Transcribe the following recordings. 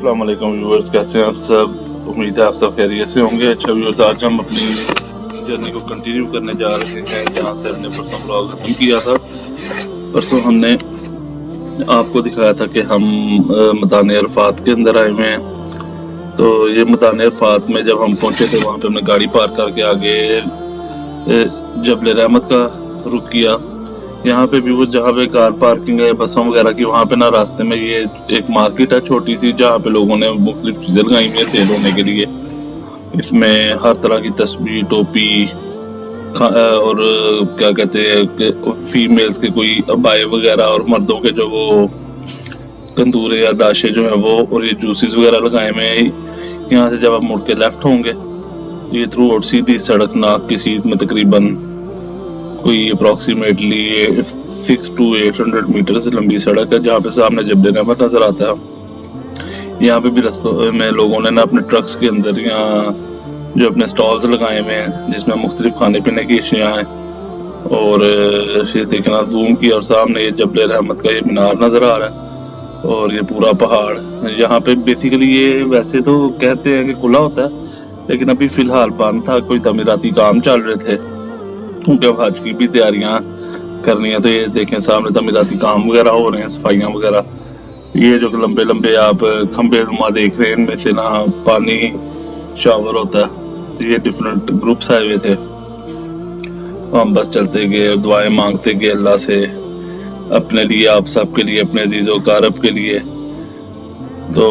अस्सलाम वालेकुम व्यूअर्स, कैसे हैं आप सब? उम्मीद है आप सब खैरियत से होंगे। अच्छा व्यूअर्स, आज हम अपनी जर्नी को कंटिन्यू करने जा रहे हैं जहां से हमने परसों ब्लॉग खत्म किया था। परसों हमने आपको दिखाया था कि हम मैदान अरफात के अंदर आए हुए हैं। तो ये मैदान अरफात में जब हम पहुंचे थे वहां पे हमने गाड़ी पार्क करके आगे जबल रहमत का रुख किया। यहाँ पे भी जहाँ पे कार पार्किंग है बसों वगैरह की, वहाँ पे ना रास्ते में ये एक मार्केट है छोटी सी, जहाँ पे लोगों ने मुख्तलिफ चीजें लगाई हुई है सेल होने के लिए। इसमें हर तरह की तस्वीर, टोपी और क्या कहते हैं फीमेल्स के कोई अबाए वगैरह, और मर्दों के जो वो कंदूरे या दाशे जो है वो, और ये जूसेस वगैरह लगाए हुए हैं। यहाँ से जब आप मुड़ के लेफ्ट होंगे ये थ्रू आउट सीधी सड़क नाक की सीध में तकरीबन कोई अप्रॉक्सीमेटली 6 to 800 मीटर से लंबी सड़क है, जहाँ पे सामने जबल रहमत नजर आता है। यहाँ पे भी रस्तों में लोगों ने ना अपने ट्रक्स के अंदर यहाँ जो अपने स्टॉल्स लगाए हुए हैं जिसमें मुख्तलिफ खाने पीने की अशिया हैं। और ये देखना जूम किया और सामने ये जबल रहमत का ये मीनार नजर आ रहा है और ये पूरा पहाड़। यहाँ पे बेसिकली ये वैसे तो कहते हैं कि खुला होता है, लेकिन अभी फिलहाल बंद था, कोई तमीराती काम चल रहे थे क्योंकि अब हज की भी तैयारियां करनी है। तो ये देखें सामने तमीराती काम वगैरह हो रहे हैं, सफाइयां वगैरह। ये जो लंबे लंबे आप खंबे नुमा देख रहे हैं इनमें से ना पानी शावर होता है। ये डिफरेंट ग्रुप्स आए हुए थे, हम बस चलते गए, दुआएं मांगते गए अल्लाह से, अपने लिए, आप सबके लिए, अपने अजीजों कारब के लिए। तो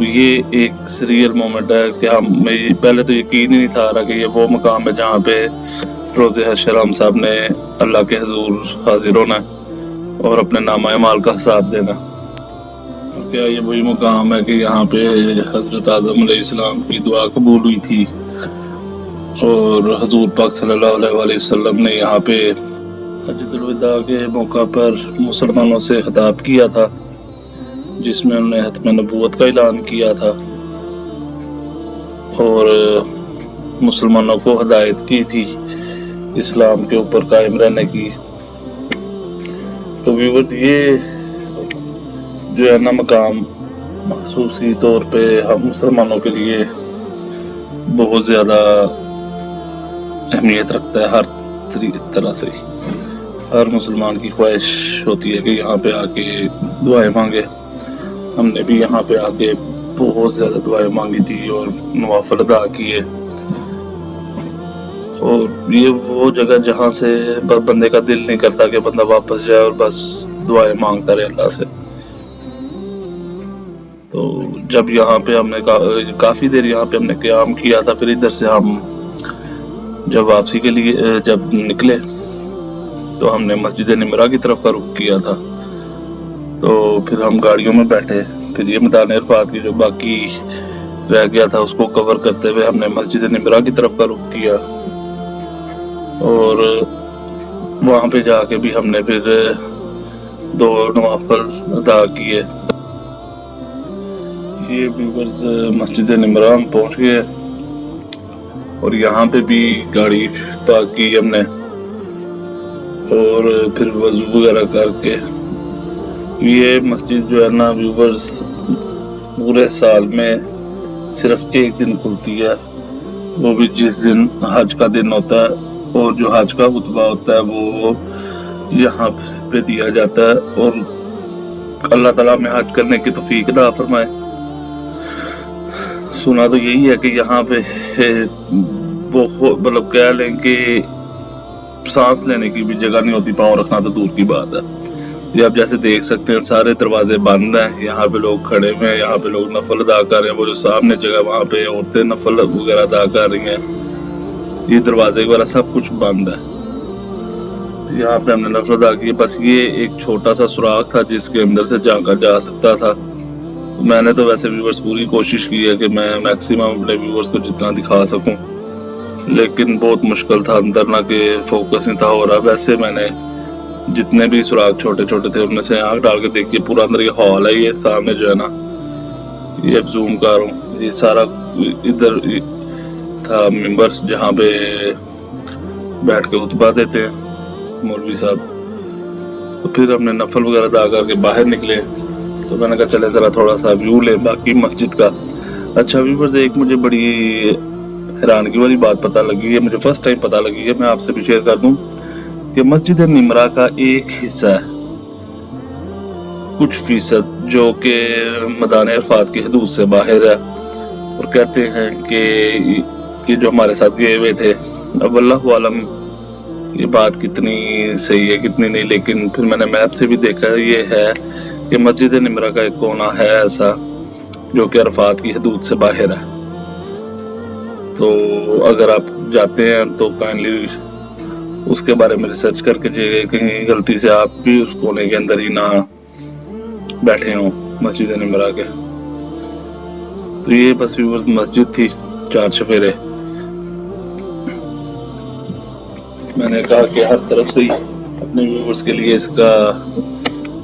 ये एक सरियल मोमेंट है कि हमें पहले तो यकीन ही नहीं था रहा कि ये वो मकाम है जहाँ पे रोज़े हश्र हम साहब ने अल्लाह के हुजूर हाजिर होना और अपने नामा माल का हिसाब देना। क्या ये वही मुकाम है कि यहाँ पे हजरत आदम अलैहिस्सलाम की दुआ कबूल हुई थी और हुजूर पाक सल्लल्लाहु अलैहि वसल्लम ने यहाँ पे हज्जतुल विदा के मौका पर मुसलमानों से खिताब किया था, जिसमें उन्होंने हत्म नबूवत का ऐलान किया था और मुसलमानों को हदायत की थी इस्लाम के ऊपर कायम रहने की। तो व्यूअर्स, ये जो है ना मकाम मखसूसी तौर पे हम मुसलमानों के लिए बहुत ज़्यादा अहमियत रखता है। हर तरह से हर मुसलमान की ख्वाहिश होती है कि यहाँ पे आके दुआएं मांगे। हमने भी यहाँ पे आके बहुत ज़्यादा दुआएं मांगी थी और नवाफिल अदा किए। और ये वो जगह जहाँ से बंदे का दिल नहीं करता कि बंदा वापस जाए और बस दुआएं मांगता रहे अल्लाह से। तो जब यहाँ पे हमने काफ़ी देर यहाँ पे हमने क़याम किया था, फिर इधर से हम जब वापसी के लिए जब निकले तो हमने मस्जिद निमरा की तरफ का रुख किया था। तो फिर हम गाड़ियों में बैठे, फिर ये मैदान अरफात की जो बाकी रह गया था उसको कवर करते हुए हमने मस्जिद निमरा की तरफ का रुख किया और वहाँ पे जाके भी हमने फिर 2 नवाफिल अदा किए। ये व्यूअर्स मस्जिद निमरा हम पहुँच गए और यहाँ पे भी गाड़ी पार्क की हमने और फिर वज़ू वगैरह करके। ये मस्जिद जो है ना व्यूअर्स पूरे साल में सिर्फ एक दिन खुलती है, वो भी जिस दिन हज का दिन होता है, और जो हज का खुतबा होता है वो यहाँ पे दिया जाता है। और अल्लाह ताला में हज करने की तौफीक अता फरमाए। सुना तो यही है कि यहाँ पे बहुत मतलब कह लें कि सांस लेने की भी जगह नहीं होती, पाँव रखना तो दूर की बात है। ये आप जैसे देख सकते हैं सारे दरवाजे बंद हैं, यहाँ पे लोग खड़े हुए हैं, यहाँ पे लोग नफल अदा कर रहे हैं। वो जो सामने जगह वहाँ पे औरतें नफल वगैरह अदा कर रही हैं। ये दरवाजे वगैरह सब कुछ बंद है। यहाँ पे हमने नफल अदा की, बस ये एक छोटा सा सुराख था जिसके अंदर से झांका जा सकता था। मैंने तो वैसे व्यूअर्स पूरी कोशिश की है कि मैं मैक्सिमम अपने व्यूअर्स को जितना दिखा सकूं, लेकिन बहुत मुश्किल था, अंदर ना कि फोकस नहीं था हो रहा। वैसे मैंने जितने भी सुराख छोटे छोटे थे उनमें से आंख डाल के देखिए पूरा अंदर ये हॉल है। ये सामने जो है ना, ये अब जूम कर रहा हूँ, ये सारा इधर था मिंबर जहाँ पे बैठ के खुतबा देते हैं मौलवी साहब। तो फिर हमने नफल वगैरह अदा करके बाहर निकले تو میں نے کہا چلے ذرا تھوڑا سا ویو لیں باقی مسجد کا. اچھا ویورز، ایک مجھے بڑی حیرانگی والی بات پتہ لگی ہے، مجھے فرسٹ ٹائم پتہ لگی ہے، میں آپ سے بھی شیئر کر دوں کہ مسجد نمرہ کا ایک حصہ ہے کچھ فیصد جو کہ میدان عرفات کی حدود سے باہر ہے، اور کہتے ہیں کہ جو ہمارے ساتھ گئے ہوئے تھے، اب اللہ عالم یہ بات کتنی صحیح ہے کتنی نہیں، لیکن پھر میں نے میپ سے بھی دیکھا یہ ہے کہ مسجد نمرہ کا ایک کونا ہے ایسا جو کہ عرفات کی حدود سے باہر ہے. تو اگر آپ جاتے ہیں تو کائنڈلی اس کے بارے میں ریسرچ کر کے جائیے، کہیں غلطی سے آپ بھی اس کونے کے اندر ہی نہ بیٹھے ہوں مسجد نمرہ کے. تو یہ بس ویورز مسجد تھی 4 چفیرے. میں نے کہا کہ ہر طرف سے ہی اپنے ویورز کے لیے اس کا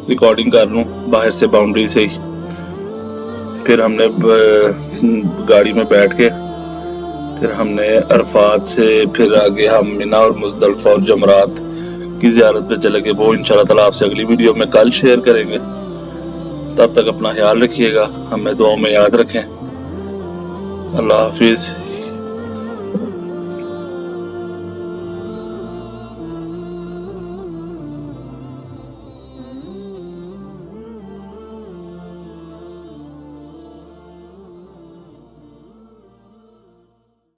ریکارڈنگ کر لوں باہر سے باؤنڈری سے ہی. پھر ہم نے گاڑی میں بیٹھ کے پھر ہم نے عرفات سے پھر آگے ہم مینا اور مزدلفہ اور جمرات کی زیارت پہ چلے گئے. وہ انشاءاللہ تعالیٰ آپ سے اگلی ویڈیو میں کل شیئر کریں گے. تب تک اپنا خیال رکھیے گا، ہمیں دعاؤں میں یاد رکھیں. اللہ حافظ.